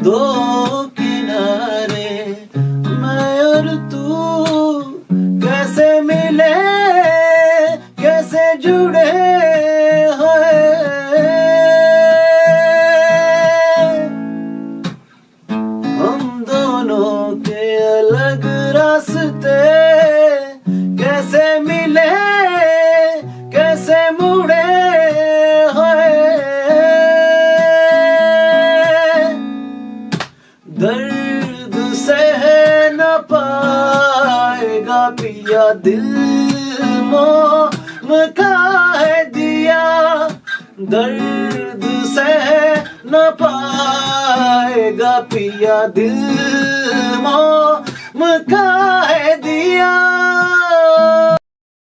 दो किनारे मैं और तू कैसे मिले, कैसे जुड़े हैं। हम दोनों के अलग रास्ते कैसे मिले, कैसे मुड़े हैं। दर्द सह न पाएगा पिया, दिल मोम का है दिया। दर्द सह न पाएगा पिया, दिल मोम का है दिया।